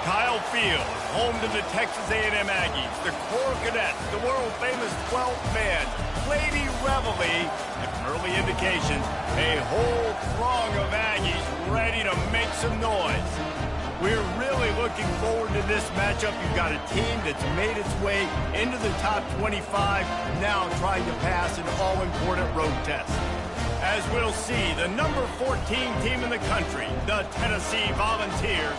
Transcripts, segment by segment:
Kyle Field, home to the Texas A&M Aggies, the Corps Cadets, the world-famous 12th man, Lady Reveille, and from early indications, a whole throng of Aggies ready to make some noise. We're really looking forward to this matchup. You've got a team that's made its way into the top 25, now trying to pass an all-important road test. As we'll see, the number 14 team in the country, the Tennessee Volunteers,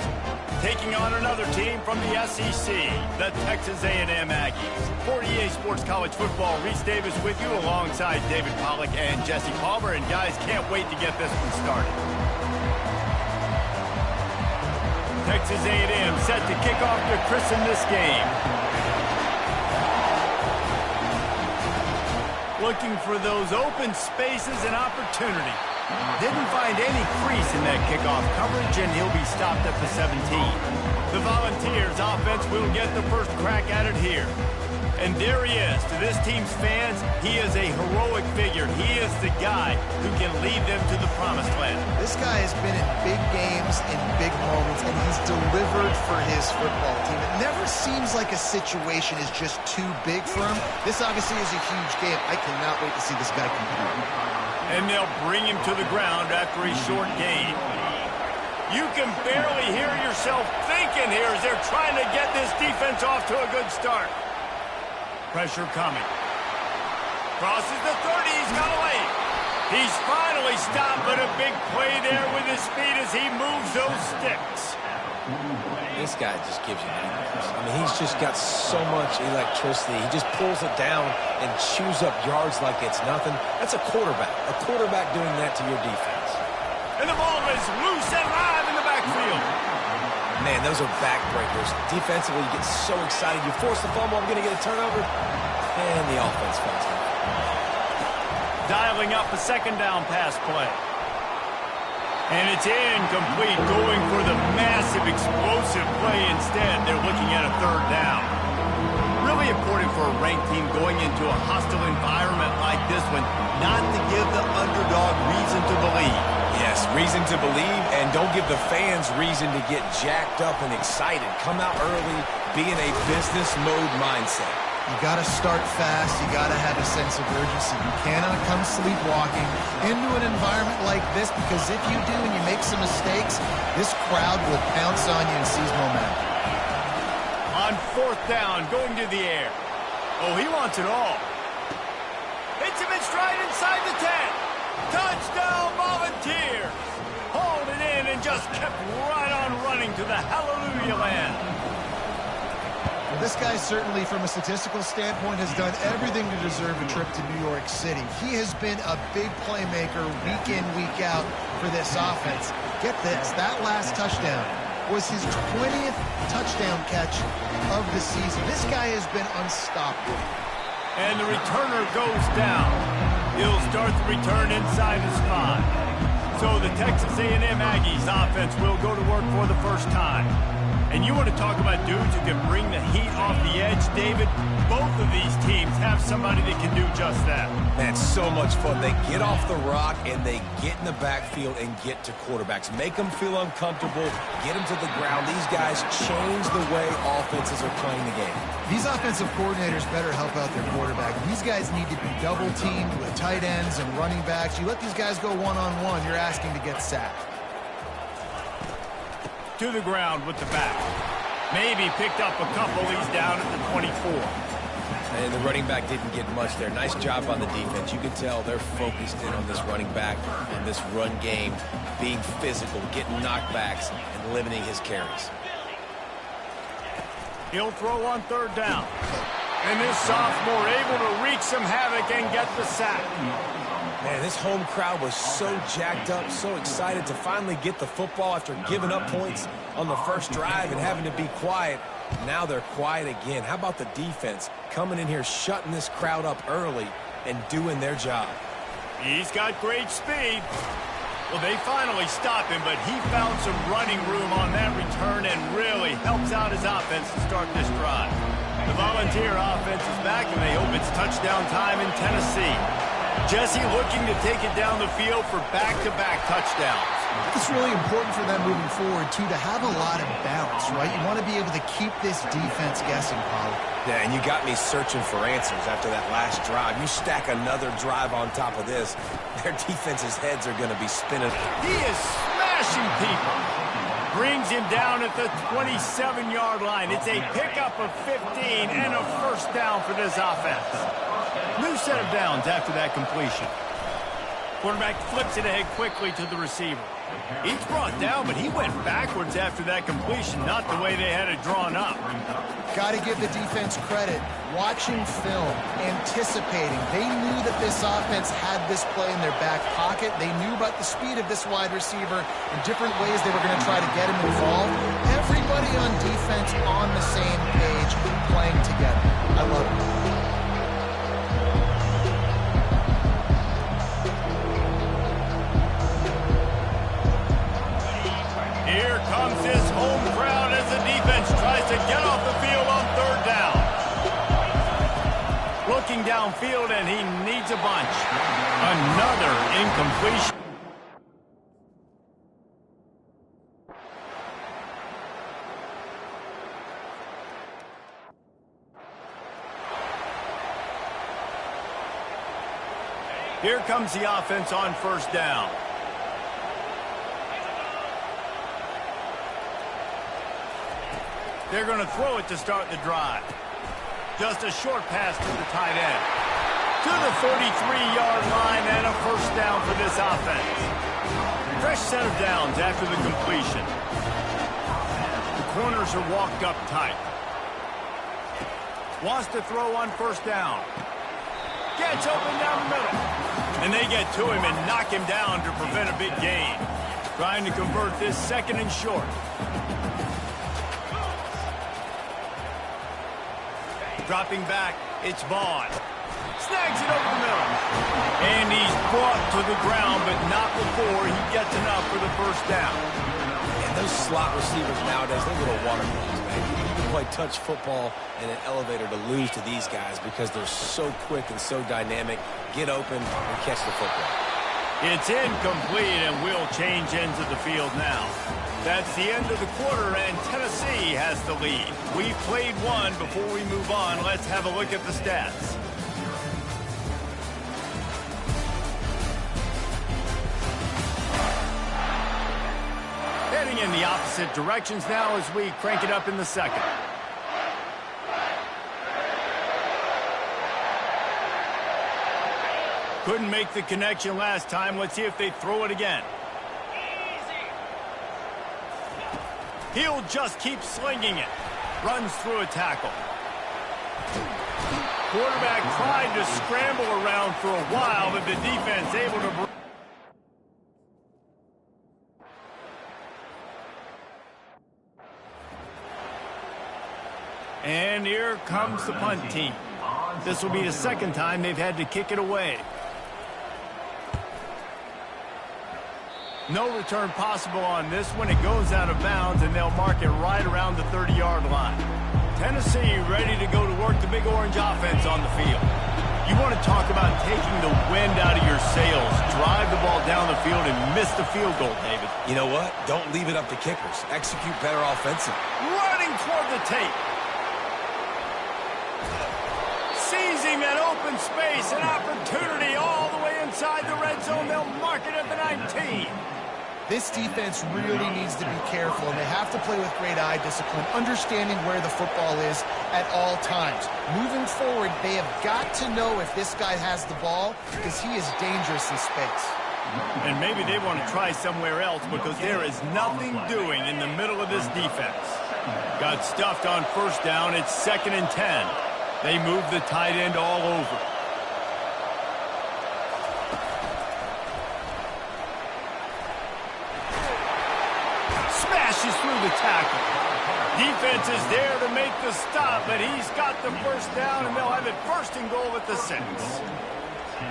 taking on another team from the SEC, the Texas A&M Aggies. For EA Sports College Football, Reese Davis with you alongside David Pollack and Jesse Palmer. And guys, can't wait to get this one started. Texas A&M set to kick off to christen this game. Looking for those open spaces and opportunity. Didn't find any crease in that kickoff coverage, and he'll be stopped at the 17. The Volunteers offense will get the first crack at it here. And there he is. To this team's fans, he is a heroic figure. He is the guy who can lead them to the promised land. This guy has been in big games, in big moments, and he's delivered for his football team. It never seems like a situation is just too big for him. This obviously is a huge game. I cannot wait to see this guy compete. And they'll bring him to the ground after a short gain. You can barely hear yourself thinking here as they're trying to get this defense off to a good start. Pressure coming. Crosses the 30. He's got away. He's finally stopped, but a big play there with his speed as he moves those sticks. This guy just gives you nightmares. I mean, he's just got so much electricity. He just pulls it down and chews up yards like it's nothing. That's a quarterback. A quarterback doing that to your defense. And the ball is loose and live in the backfield. Man, those are backbreakers. Defensively, you get so excited. You force the fumble, I'm going to get a turnover. And the offense falls out. Dialing up a second down pass play. And it's incomplete, going for the massive, explosive play instead. They're looking at a third down. Really important for a ranked team going into a hostile environment like this one, not to give the underdog reason to believe. Yes, reason to believe, and don't give the fans reason to get jacked up and excited. Come out early, be in a business mode mindset. You got to start fast. You got to have a sense of urgency. You cannot come sleepwalking into an environment like this, because if you do and you make some mistakes, this crowd will pounce on you and seize momentum. On fourth down, going to the air. Oh, he wants it all. Hits him in stride inside the 10. Touchdown, Volunteers. Hauled it in and just kept right on running to the hallelujah land. This guy certainly, from a statistical standpoint, has done everything to deserve a trip to New York City. He has been a big playmaker week in, week out for this offense. Get this, that last touchdown was his 20th touchdown catch of the season. This guy has been unstoppable. And the returner goes down. He'll start the return inside his 5. So the Texas A&M Aggies offense will go to work for the first time. And you want to talk about dudes who can bring the heat off the edge, David? Both of these teams have somebody that can do just that. Man, so much fun. They get off the rock and they get in the backfield and get to quarterbacks. Make them feel uncomfortable, get them to the ground. These guys change the way offenses are playing the game. These offensive coordinators better help out their quarterback. These guys need to be double-teamed with tight ends and running backs. You let these guys go one-on-one, you're asking to get sacked. To the ground with the back. Maybe picked up a couple. He's down at the 24. And the running back didn't get much there. Nice job on the defense. You can tell they're focused in on this running back and this run game, being physical, getting knockbacks, and limiting his carries. He'll throw on third down. And this sophomore able to wreak some havoc and get the sack. Man, this home crowd was so jacked up, so excited to finally get the football after giving up points on the first drive and having to be quiet. Now they're quiet again. How about the defense coming in here, shutting this crowd up early and doing their job? He's got great speed. Well, they finally stopped him, but he found some running room on that return and really helps out his offense to start this drive. The Volunteer offense is back, and they hope it's touchdown time in Tennessee. Jesse looking to take it down the field for back-to-back touchdowns. It's really important for them moving forward, too, to have a lot of balance, right? You want to be able to keep this defense guessing, Paul. Yeah, and you got me searching for answers after that last drive. You stack another drive on top of this, their defense's heads are going to be spinning. He is smashing people. Brings him down at the 27-yard line. It's a pickup of 15 and a first down for this offense. New set of downs after that completion. Quarterback flips it ahead quickly to the receiver. He's brought down, but he went backwards after that completion, not the way they had it drawn up. Got to give the defense credit. Watching film, anticipating. They knew that this offense had this play in their back pocket. They knew about the speed of this wide receiver and different ways they were going to try to get him involved. Everybody on defense on the same page, playing together. I love it. Here comes his home crowd as the defense tries to get off the field on third down. Looking downfield, and he needs a bunch. Another incompletion. Here comes the offense on first down. They're going to throw it to start the drive. Just a short pass to the tight end. To the 43-yard line and a first down for this offense. Fresh set of downs after the completion. The corners are walked up tight. Wants to throw on first down. Gets open down the middle. And they get to him and knock him down to prevent a big gain. Trying to convert this second and short. Dropping back, it's Vaughn. Snags it over the middle. And he's brought to the ground, but not before he gets enough for the first down. And those slot receivers nowadays, they're little watermelons, man. You can play touch football in an elevator to lose to these guys because they're so quick and so dynamic. Get open and catch the football. It's incomplete, and we'll change ends of the field now. That's the end of the quarter, and Tennessee has the lead. We've played one. Before we move on, let's have a look at the stats. Heading in the opposite directions now as we crank it up in the second. Couldn't make the connection last time. Let's see if they throw it again. He'll just keep slinging it. Runs through a tackle. Quarterback tried to scramble around for a while, but the defense able to... And here comes the punt team. This will be the second time they've had to kick it away. No return possible on this one. It goes out of bounds, and they'll mark it right around the 30-yard line. Tennessee ready to go to work the Big Orange offense on the field. You want to talk about taking the wind out of your sails. Drive the ball down the field and miss the field goal, David. You know what? Don't leave it up to kickers. Execute better offensively. Running toward the tape. Seizing that open space, an opportunity all the way inside the red zone. They'll mark it at the 19. This defense really needs to be careful, and they have to play with great eye discipline, understanding where the football is at all times. Moving forward, they have got to know if this guy has the ball, because he is dangerous in space. And maybe they want to try somewhere else, because there is nothing doing in the middle of this defense. Got stuffed on first down. It's 2nd and 10. They move the tight end all over. Smashes through the tackle. Defense is there to make the stop, but he's got the first down, and they'll have it 1st and goal at the 6.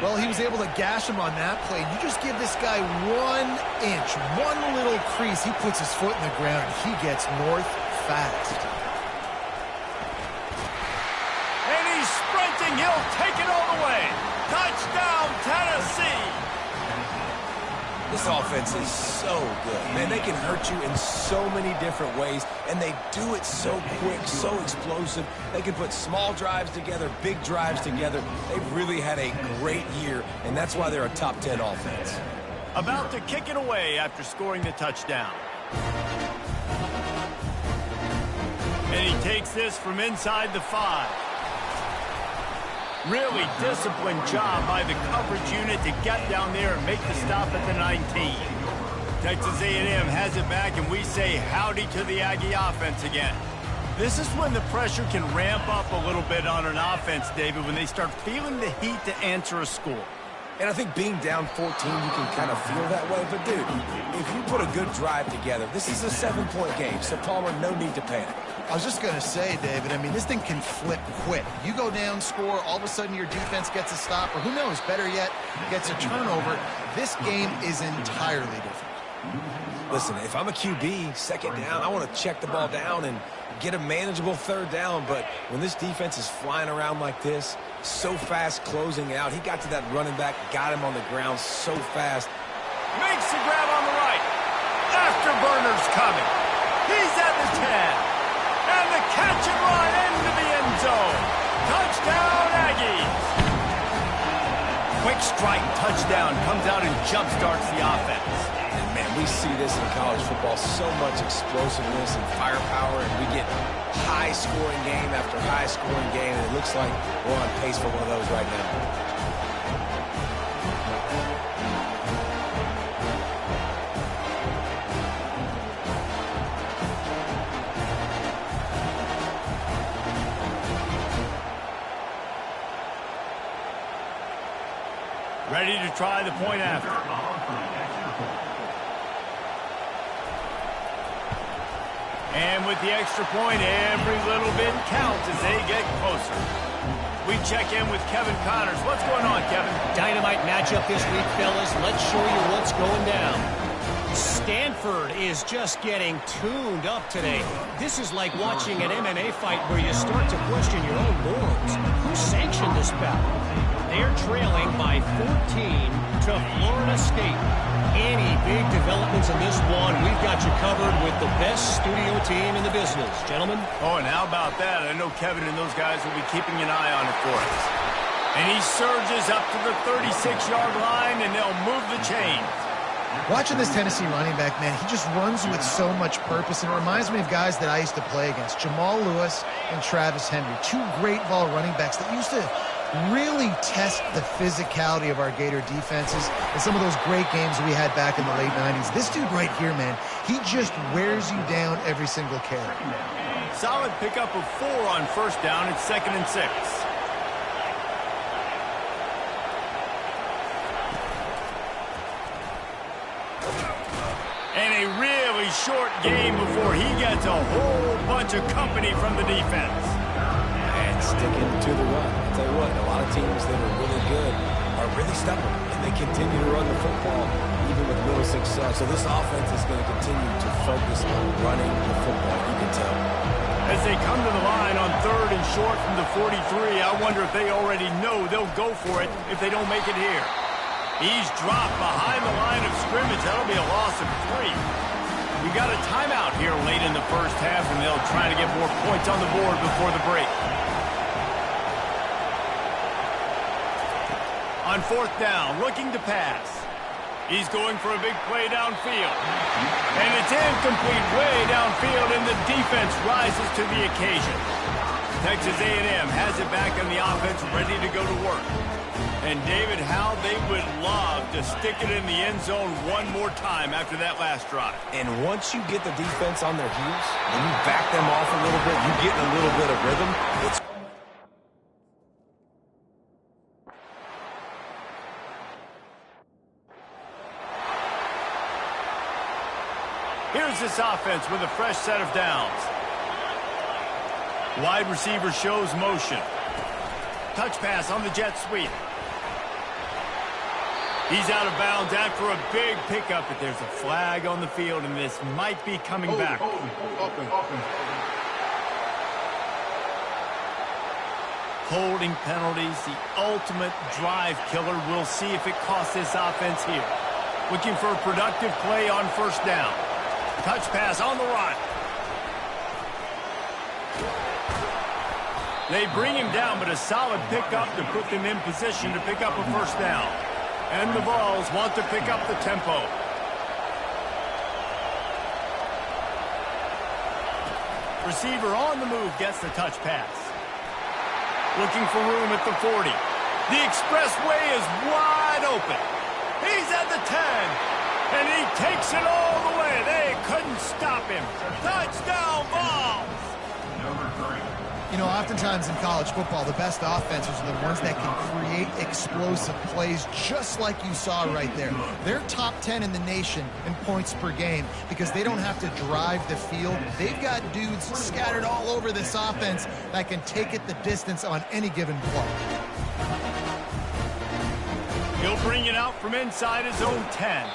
Well, he was able to gash him on that play. You just give this guy 1 inch, one little crease. He puts his foot in the ground. He gets north fast. He'll take it all the way. Touchdown, Tennessee. This offense is so good. Man, they can hurt you in so many different ways, and they do it so quick, so explosive. They can put small drives together, big drives together. They've really had a great year, and that's why they're a top 10 offense. About to kick it away after scoring the touchdown. And he takes this from inside the 5. Really disciplined job by the coverage unit to get down there and make the stop at the 19. Texas A&M has it back, and we say howdy to the Aggie offense again. This is when the pressure can ramp up a little bit on an offense, David, when they start feeling the heat to answer a score. And I think being down 14, you can kind of feel that way. But, dude, if you put a good drive together, this is a 7-point game. So, Palmer, no need to panic. I was just going to say, David, I mean, this thing can flip quick. You go down, score, all of a sudden your defense gets a stop, or who knows, better yet, gets a turnover. This game is entirely different. Listen, if I'm a QB, second down, I want to check the ball down and get a manageable third down. But when this defense is flying around like this, so fast closing out, he got to that running back, got him on the ground so fast. Makes the grab on the right. Afterburner's coming. He's at the 10. And the catch and run into the end zone. Touchdown, Aggies. Quick strike touchdown comes out and jumpstarts the offense. And, man, we see this in college football, so much explosiveness and firepower, and we get high-scoring game after high-scoring game, and it looks like we're on pace for one of those right now. Ready to try the point after. And with the extra point, every little bit counts as they get closer. We check in with Kevin Connors. What's going on, Kevin? Dynamite matchup this week, fellas. Let's show you what's going down. Stanford is just getting tuned up today. This is like watching an MMA fight where you start to question your own morals. Who sanctioned this bout? They're trailing by 14 to Florida State. Any big developments in this one, we've got you covered with the best studio team in the business. Gentlemen? Oh, and how about that? I know Kevin and those guys will be keeping an eye on it for us. And he surges up to the 36-yard line, and they'll move the chains. Watching this Tennessee running back, man, he just runs with so much purpose, and it reminds me of guys that I used to play against, Jamal Lewis and Travis Henry, two great ball running backs that used to really test the physicality of our Gator defenses in some of those great games we had back in the late 90s. This dude right here, man, he just wears you down every single carry. Solid pickup of 4 on first down. It's 2nd and 6. And a really short game before he gets a whole bunch of company from the defense. And sticking to the run. I'll tell you what, a lot of teams that are really good are really stubborn, and they continue to run the football even with little success. So this offense is going to continue to focus on running the football, you can tell. As they come to the line on 3rd and short from the 43, I wonder if they already know they'll go for it if they don't make it here. He's dropped behind the line of scrimmage. That'll be a loss of 3. We got a timeout here late in the first half, and they'll try to get more points on the board before the break. On 4th down, looking to pass. He's going for a big play downfield. And it's incomplete way downfield, and the defense rises to the occasion. Texas A&M has it back on the offense, ready to go to work. And David, how they would love to stick it in the end zone one more time after that last drive. And once you get the defense on their heels and you back them off a little bit, you get a little bit of rhythm. Here's this offense with a fresh set of downs. Wide receiver shows motion. Touch pass on the jet sweep. He's out of bounds after a big pickup, but there's a flag on the field, and this might be coming back. Holding penalties, the ultimate drive killer. We'll see if it costs this offense here. Looking for a productive play on first down. Touch pass on the run. They bring him down, but a solid pickup to put them in position to pick up a first down. And the Vols want to pick up the tempo. Receiver on the move gets the touch pass. Looking for room at the 40. The expressway is wide open. He's at the 10. And he takes it all the way. They couldn't stop him. Touchdown, Vols! You know, oftentimes in college football, the best offenses are the ones that can create explosive plays, just like you saw right there. They're top 10 in the nation in points per game because they don't have to drive the field. They've got dudes scattered all over this offense that can take it the distance on any given play. He'll bring it out from inside his own 10.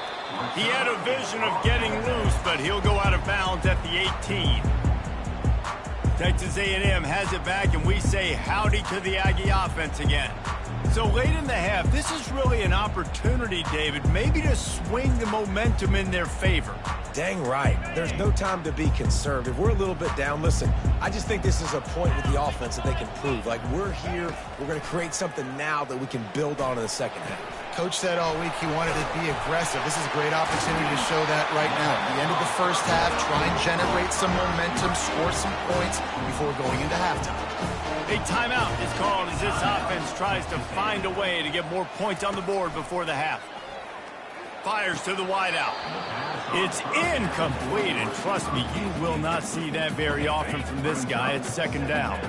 He had a vision of getting loose, but he'll go out of bounds at the 18. Texas A&M has it back, and we say howdy to the Aggie offense again. So late in the half, this is really an opportunity, David, maybe to swing the momentum in their favor. Dang right. There's no time to be conservative. We're a little bit down. Listen, I just think this is a point with the offense that they can prove. Like, we're here. We're going to create something now that we can build on in the second half. Coach said all week he wanted to be aggressive. This is a great opportunity to show that right now. At the end of the first half, try and generate some momentum, score some points before going into halftime. A timeout is called as this offense tries to find a way to get more points on the board before the half. Fires to the wideout. It's incomplete, and trust me, you will not see that very often from this guy. It's second down.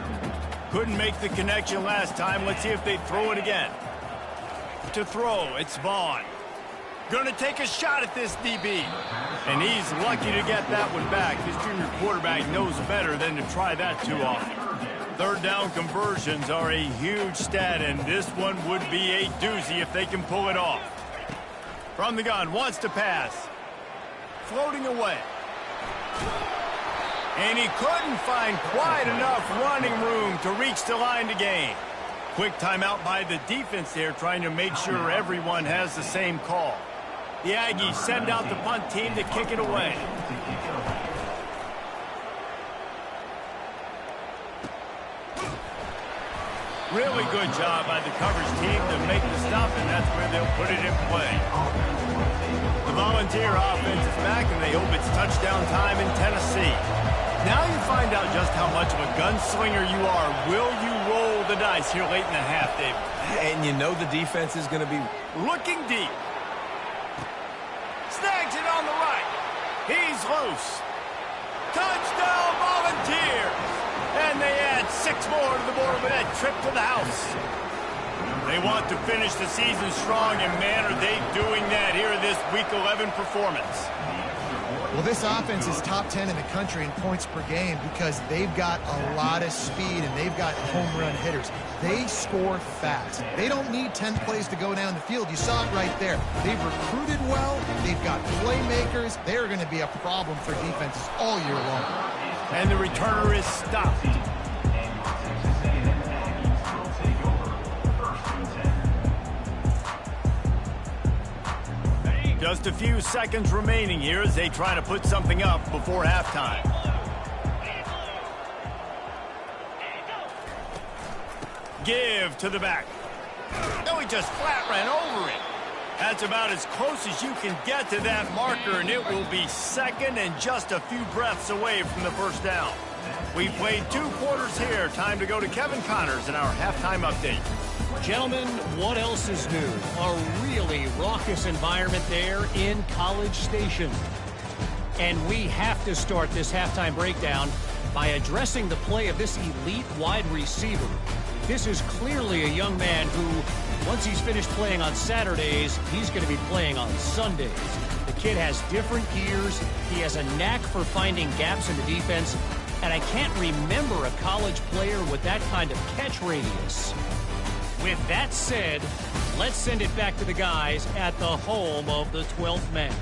Couldn't make the connection last time. Let's see if they throw it again. To throw, it's Vaughn. Gonna take a shot at this DB. And he's lucky to get that one back. His junior quarterback knows better than to try that too often. Third down conversions are a huge stat, and this one would be a doozy if they can pull it off. From the gun, wants to pass. Floating away. And he couldn't find quite enough running room to reach the line to gain. Quick timeout by the defense there, trying to make sure everyone has the same call. The Aggies send out the punt team to kick it away. Really good job by the coverage team to make the stop, and that's where they'll put it in play. The Volunteer offense is back, and they hope it's touchdown time in Tennessee. Now you find out just how much of a gunslinger you are. Will you roll the dice here late in the half, David? And you know the defense is going to be looking deep. Snags it on the right. He's loose. Touchdown, Volunteers! And they add 6 more to the board with that trip to the house. They want to finish the season strong, and man, are they doing that here in this Week 11 performance. Well, this offense is top 10 in the country in points per game because they've got a lot of speed and they've got home run hitters. They score fast. They don't need 10 plays to go down the field. You saw it right there. They've recruited well. They've got playmakers. They're going to be a problem for defenses all year long. And the returner is stopped. Just a few seconds remaining here as they try to put something up before halftime. Give to the back. No, he just flat ran over it. That's about as close as you can get to that marker, and it will be second and just a few breaths away from the first down. We've played 2 quarters here. Time to go to Kevin Connors in our halftime update. Gentlemen, what else is new? A really raucous environment there in College Station. And we have to start this halftime breakdown by addressing the play of this elite wide receiver. This is clearly a young man who, once he's finished playing on Saturdays, he's going to be playing on Sundays. The kid has different gears. He has a knack for finding gaps in the defense. And I can't remember a college player with that kind of catch radius. With that said, let's send it back to the guys at the home of the 12th man.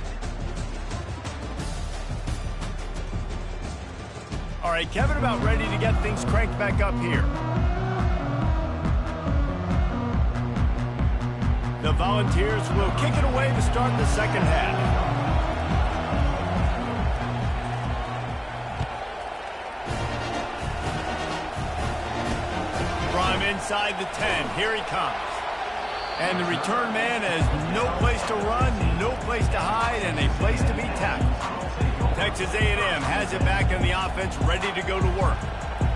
All right, Kevin, about ready to get things cranked back up here. The Volunteers will kick it away to start the second half. From inside the 10, here he comes. And the return man has no place to run, no place to hide, and a place to be tackled. Texas A&M has it back in the offense, ready to go to work.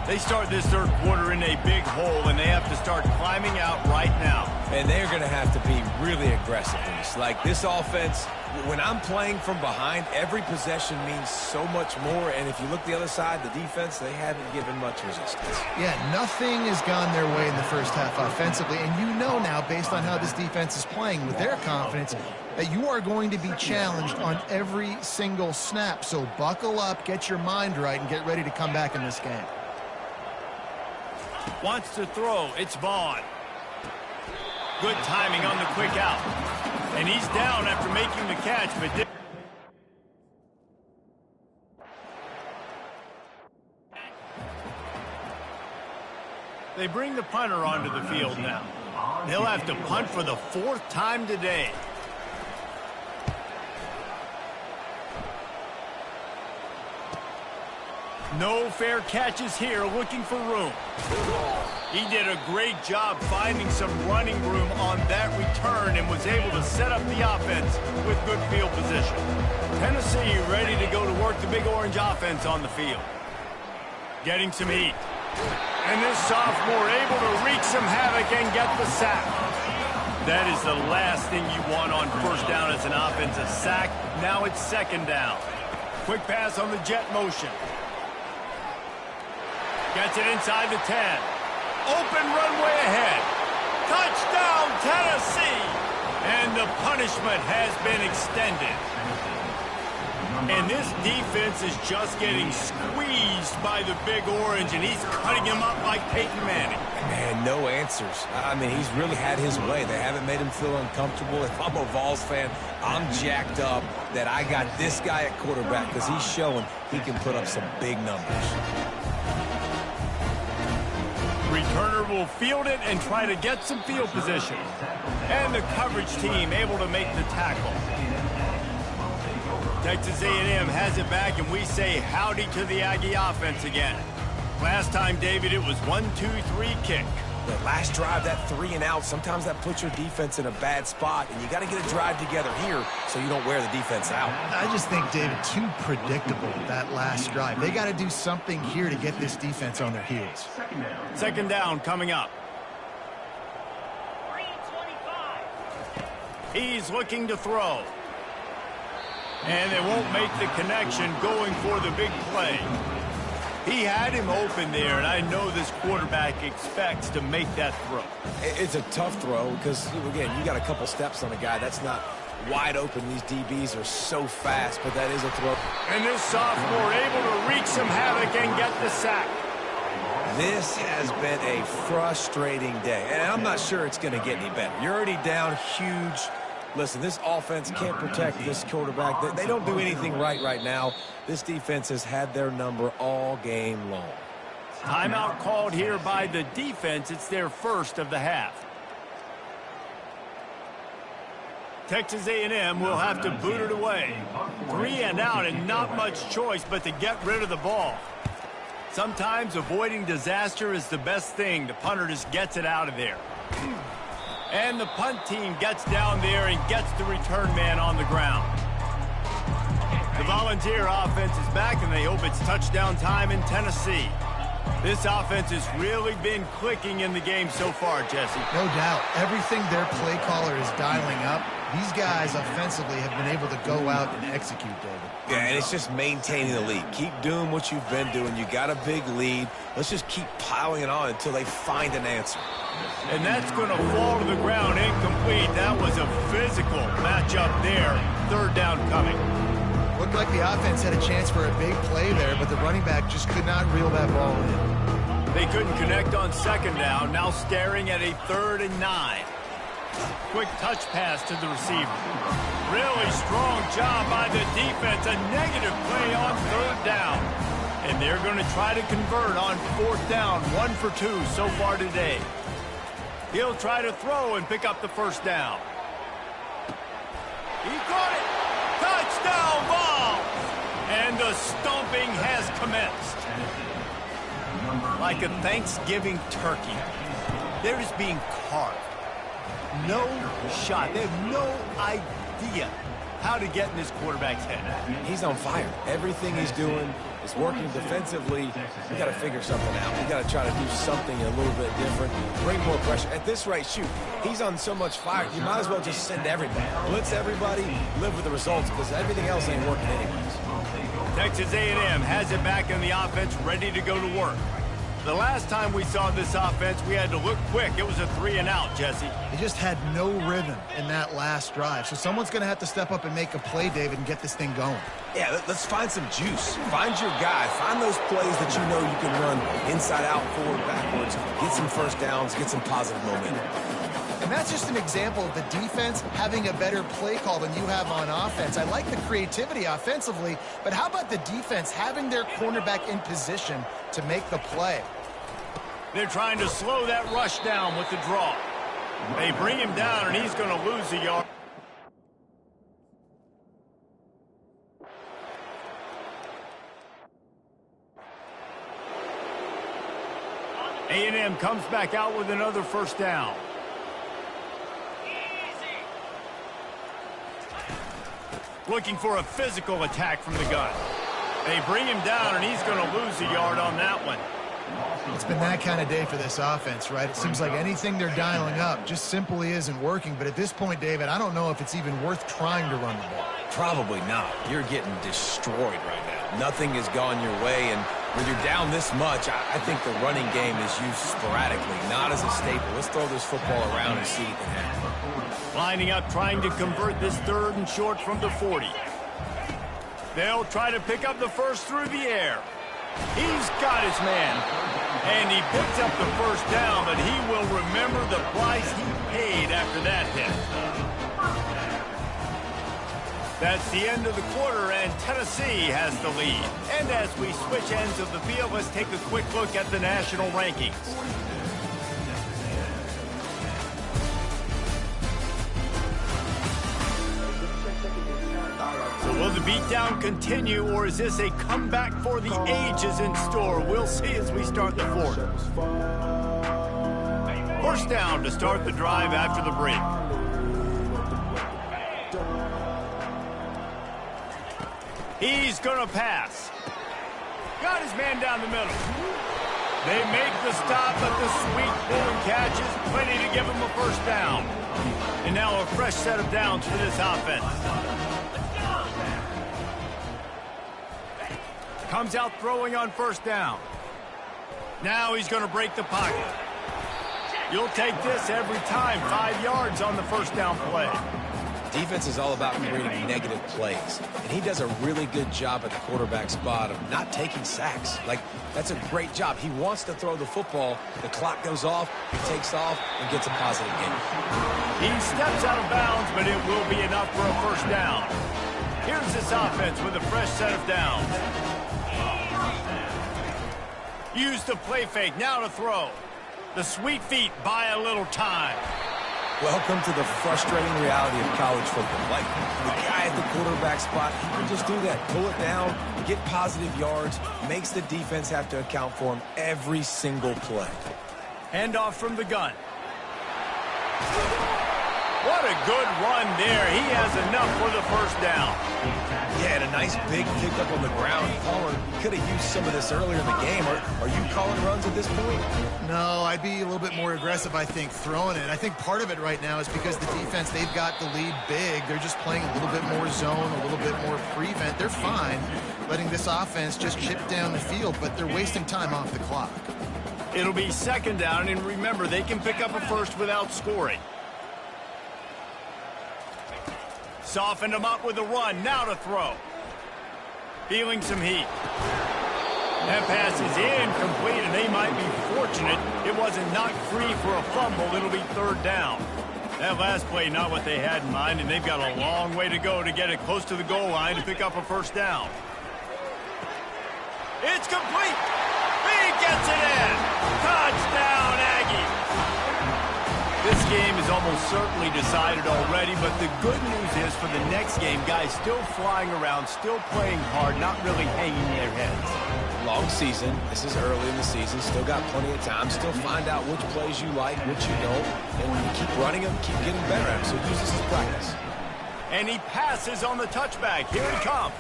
They start this third quarter in a big hole, and they have to start climbing out right now. And they're going to have to be really aggressive. Like this offense, when I'm playing from behind, every possession means so much more. And if you look the other side, the defense, they haven't given much resistance. Yeah, nothing has gone their way in the first half offensively. And you know now, based on how this defense is playing with their confidence, that you are going to be challenged on every single snap. So buckle up, get your mind right, and get ready to come back in this game. Wants to throw. It's Vaughn. Good timing on the quick out. And he's down after making the catch, but they bring the punter onto the field now. They'll have to punt for the 4th time today. No fair catches here, looking for room. He did a great job finding some running room on that return and was able to set up the offense with good field position. Tennessee ready to go to work the Big Orange offense on the field. Getting some heat. And this sophomore able to wreak some havoc and get the sack. That is the last thing you want on first down as an offense, a sack. Now it's second down. Quick pass on the jet motion. Gets it inside the 10. Open runway ahead. Touchdown, Tennessee! And the punishment has been extended. And this defense is just getting squeezed by the Big Orange, and he's cutting him up like Peyton Manning. Man, no answers. I mean, he's really had his way. They haven't made him feel uncomfortable. If I'm a Vols fan, I'm jacked up that I got this guy at quarterback because he's showing he can put up some big numbers. Returner will field it and try to get some field position. And the coverage team able to make the tackle. Texas A&M has it back, and we say howdy to the Aggie offense again. Last time, David, it was 1-2-3 kick. The last drive, that 3 and out, sometimes that puts your defense in a bad spot, and you got to get a drive together here so you don't wear the defense out. I just think, David, too predictable, that last drive. They got to do something here to get this defense on their heels. Second down coming up. He's looking to throw. And they won't make the connection going for the big play. He had him open there, and I know this quarterback expects to make that throw. It's a tough throw because, again, you got a couple steps on a guy. That's not wide open. These DBs are so fast, but that is a throw. And this sophomore able to wreak some havoc and get the sack. This has been a frustrating day, and I'm not sure it's going to get any better. You're already down huge. Listen, this offense can't protect this quarterback. They don't do anything right now. This defense has had their number all game long. Timeout called here by the defense. It's their first of the half. Texas A&M will have to boot it away. 3 and out and not much choice but to get rid of the ball. Sometimes avoiding disaster is the best thing. The punter just gets it out of there. And the punt team gets down there and gets the return man on the ground. The Volunteer offense is back, and they hope it's touchdown time in Tennessee. This offense has really been clicking in the game so far, Jesse. No doubt. Everything their play caller is dialing up, these guys offensively have been able to go out and execute, David. Yeah, and it's just maintaining the lead. Keep doing what you've been doing. You got a big lead. Let's just keep piling it on until they find an answer. And that's going to fall to the ground incomplete. That was a physical matchup there. Third down coming. Looked like the offense had a chance for a big play there, but the running back just could not reel that ball in. They couldn't connect on second down. Now staring at a 3rd and 9. Quick touch pass to the receiver. Really strong job by the defense. A negative play on 3rd down. And they're going to try to convert on 4th down. 1 for 2 so far today. He'll try to throw and pick up the first down. He caught it. Touchdown ball. And the stomping has commenced. Like a Thanksgiving turkey, they're just being carved. No shot. They have no idea how to get in this quarterback's head. He's on fire. Everything he's doing is working defensively. We got to figure something out. We got to try to do something a little bit different. Bring more pressure. At this rate, shoot, he's on so much fire. You might as well just send everybody. Blitz everybody, live with the results, because everything else ain't working anyways. Texas A&M has it back in the offense, ready to go to work. The last time we saw this offense, we had to look quick. It was a 3-and-out, Jesse. They just had no rhythm in that last drive. So someone's going to have to step up and make a play, David, and get this thing going. Yeah, let's find some juice. Find your guy. Find those plays that you know you can run inside out, forward, backwards. Get some first downs. Get some positive momentum. And that's just an example of the defense having a better play call than you have on offense. I like the creativity offensively, but how about the defense having their cornerback in position to make the play? They're trying to slow that rush down with the draw. They bring him down, and he's going to lose a yard. A&M comes back out with another first down. Looking for a physical attack from the gun. They bring him down, and he's going to lose a yard on that one. It's been that kind of day for this offense, right? It seems like anything they're dialing up just simply isn't working. But at this point, David, I don't know if it's even worth trying to run the ball. Probably not. You're getting destroyed right now. Nothing has gone your way, and when you're down this much, I think the running game is used sporadically, not as a staple. Let's throw this football around and see what can happen. Lining up, trying to convert this 3rd and short from the 40. They'll try to pick up the first through the air. He's got his man, and he picks up the first down, but he will remember the price he paid after that hit. That's the end of the quarter, and Tennessee has the lead. And as we switch ends of the field, let's take a quick look at the national rankings. So will the beatdown continue, or is this a comeback for the ages in store? We'll see as we start the 4th. First down to start the drive after the break. He's going to pass. Got his man down the middle. They make the stop, but the sweet pulling catch is plenty to give him a first down. And now a fresh set of downs for this offense. Comes out throwing on first down. Now he's going to break the pocket. You'll take this every time. 5 yards on the first down play. Defense is all about creating negative plays, and he does a really good job at the quarterback spot of not taking sacks. Like, that's a great job. He wants to throw the football. The clock goes off, he takes off, and gets a positive gain. He steps out of bounds, but it will be enough for a first down. Here's this offense with a fresh set of downs. Use the play fake, now to throw. The sweet feet buy a little time. Welcome to the frustrating reality of college football. Like, the guy at the quarterback spot, he can just do that. Pull it down, get positive yards, makes the defense have to account for him every single play. Handoff from the gun. What a good run there. He has enough for the first down. Yeah, and a nice big pickup on the ground. Pollard could have used some of this earlier in the game. Are you calling runs at this point? No, I'd be a little bit more aggressive, I think, throwing it. I think part of it right now is because the defense, they've got the lead big. They're just playing a little bit more zone, a little bit more prevent. They're fine letting this offense just chip down the field, but they're wasting time off the clock. It'll be second down, and remember, they can pick up a first without scoring. Softened him up with a run, now to throw. Feeling some heat. That pass is incomplete, and they might be fortunate it wasn't knocked free for a fumble. It'll be third down. That last play, not what they had in mind, and they've got a long way to go to get it close to the goal line to pick up a first down. It's complete. He gets it in. Touchdown, Aggies. This game is almost certainly decided already, but the good news is for the next game, guys still flying around, still playing hard, not really hanging their heads. Long season. This is early in the season. Still got plenty of time. Still find out which plays you like, which you don't, and keep running them, keep getting better at them. So use this as practice. And he passes on the touchback. Here he comes.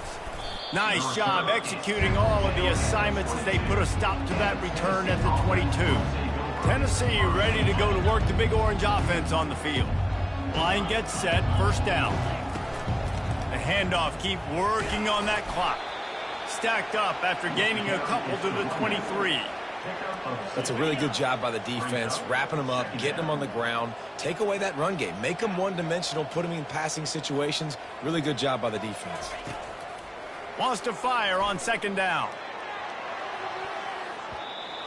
Nice job executing all of the assignments as they put a stop to that return at the 22. Tennessee ready to go to work the Big Orange offense on the field. Line gets set, first down. The handoff, keep working on that clock. Stacked up after gaining a couple to the 23. That's a really good job by the defense, wrapping them up, getting them on the ground. Take away that run game. Make them one-dimensional, put them in passing situations. Really good job by the defense. Wants to fire on second down.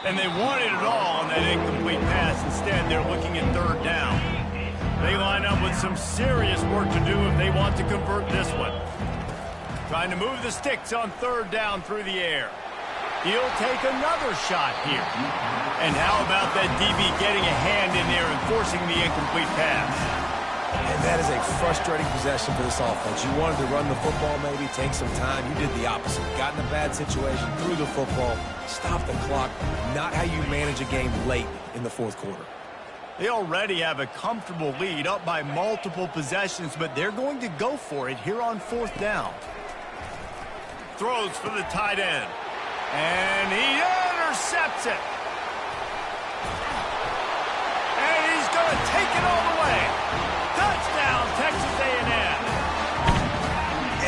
And they wanted it all on that incomplete pass. Instead, they're looking at third down. They line up with some serious work to do if they want to convert this one. Trying to move the sticks on third down through the air. He'll take another shot here. And how about that DB getting a hand in there and forcing the incomplete pass? And that is a frustrating possession for this offense. You wanted to run the football, maybe take some time. You did the opposite. Got in a bad situation, threw the football, stopped the clock. Not how you manage a game late in the fourth quarter. They already have a comfortable lead, up by multiple possessions, but they're going to go for it here on fourth down. Throws for the tight end. And he intercepts it. And he's going to take it all the way. Touchdown, Texas A&M.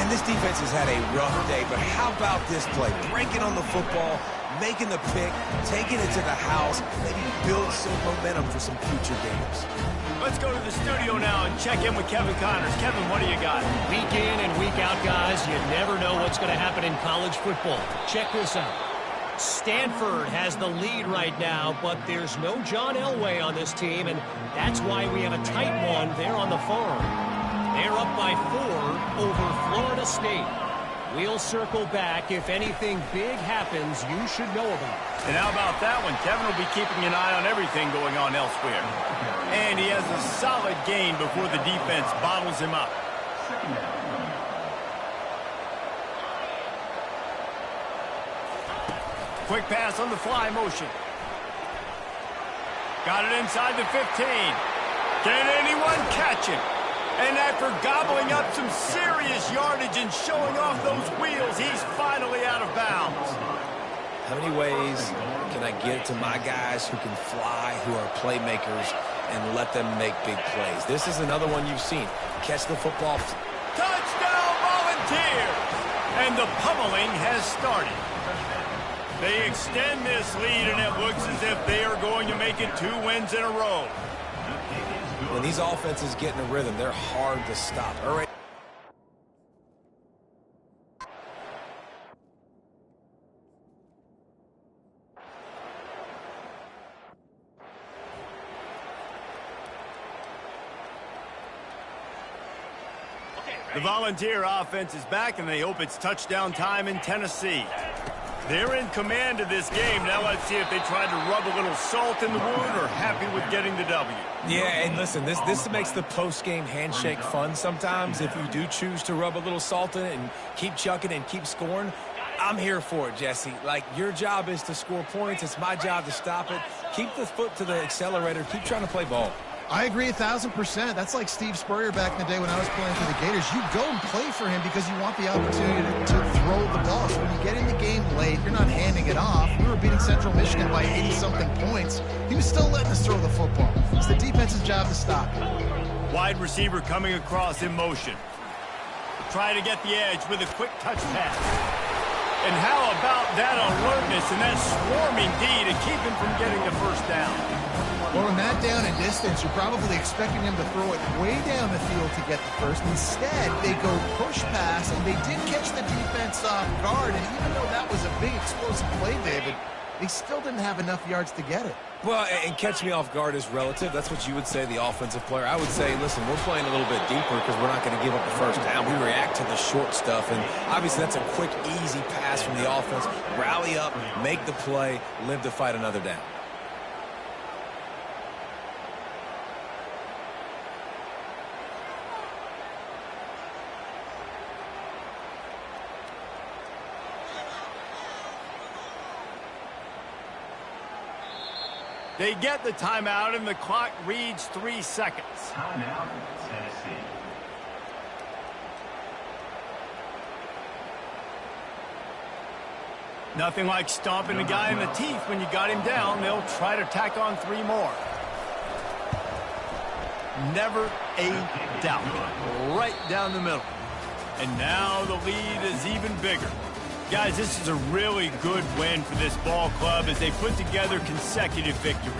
And this defense has had a rough day, but how about this play? Breaking on the football, making the pick, taking it to the house, maybe build some momentum for some future games. Let's go to the studio now and check in with Kevin Connors. Kevin, what do you got? Week in and week out, guys, you never know what's going to happen in college football. Check this out. Stanford has the lead right now, but there's no John Elway on this team, and that's why we have a tight one there on the farm. They're up by 4 over Florida State. We'll circle back. If anything big happens, you should know about it. And how about that one? Kevin will be keeping an eye on everything going on elsewhere. And he has a solid gain before the defense bottles him up. Quick pass on the fly motion. Got it inside the 15. Can anyone catch him? And after gobbling up some serious yardage and showing off those wheels, he's finally out of bounds. How many ways can I get it to my guys who can fly, who are playmakers, and let them make big plays? This is another one you've seen. Catch the football. Touchdown, Volunteers! And the pummeling has started. They extend this lead, and it looks as if they are going to make it 2 wins in a row. When these offenses get in a rhythm, they're hard to stop. All right. The Volunteer offense is back, and they hope it's touchdown time in Tennessee. They're in command of this game. Now let's see if they try to rub a little salt in the wound or happy with getting the W. Yeah, and listen, this makes the post-game handshake fun sometimes. If you do choose to rub a little salt in it and keep chucking and keep scoring, I'm here for it, Jesse. Like, your job is to score points. It's my job to stop it. Keep the foot to the accelerator. Keep trying to play ball. I agree 1,000%. That's like Steve Spurrier back in the day when I was playing for the Gators. You go and play for him because you want the opportunity to throw the ball. So when you get in the game late, you're not handing it off. We were beating Central Michigan by 80-something points. He was still letting us throw the football. It's the defense's job to stop it. Wide receiver coming across in motion. Try to get the edge with a quick touch pass. And how about that alertness and that swarming D to keep him from getting the first down? Well, in that down and distance, you're probably expecting him to throw it way down the field to get the first. Instead, they go push pass, and they did catch the defense off guard. And even though that was a big explosive play, David, they still didn't have enough yards to get it. Well, and catch me off guard is relative. That's what you would say, the offensive player. I would say, listen, we're playing a little bit deeper because we're not going to give up the first down. We react to the short stuff, and obviously that's a quick, easy pass from the offense. Rally up, make the play, live to fight another down. They get the timeout, and the clock reads 3 seconds. Timeout, Tennessee. Nothing like stomping a guy in the teeth when you got him down. They'll try to tack on 3 more. Never a doubt. Right down the middle. And now the lead is even bigger. Guys, this is a really good win for this ball club as they put together consecutive victories.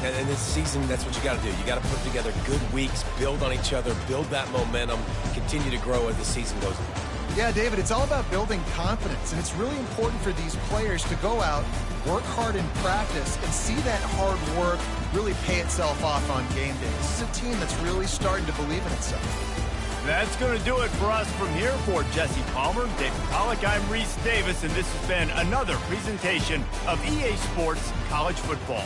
And this season, that's what you got to do. You got to put together good weeks, build on each other, build that momentum, continue to grow as the season goes on. Yeah, David, it's all about building confidence, and it's really important for these players to go out, work hard in practice, and see that hard work really pay itself off on game day. This is a team that's really starting to believe in itself. That's going to do it for us from here. For Jesse Palmer, David Pollack, I'm Reese Davis, and this has been another presentation of EA Sports College Football.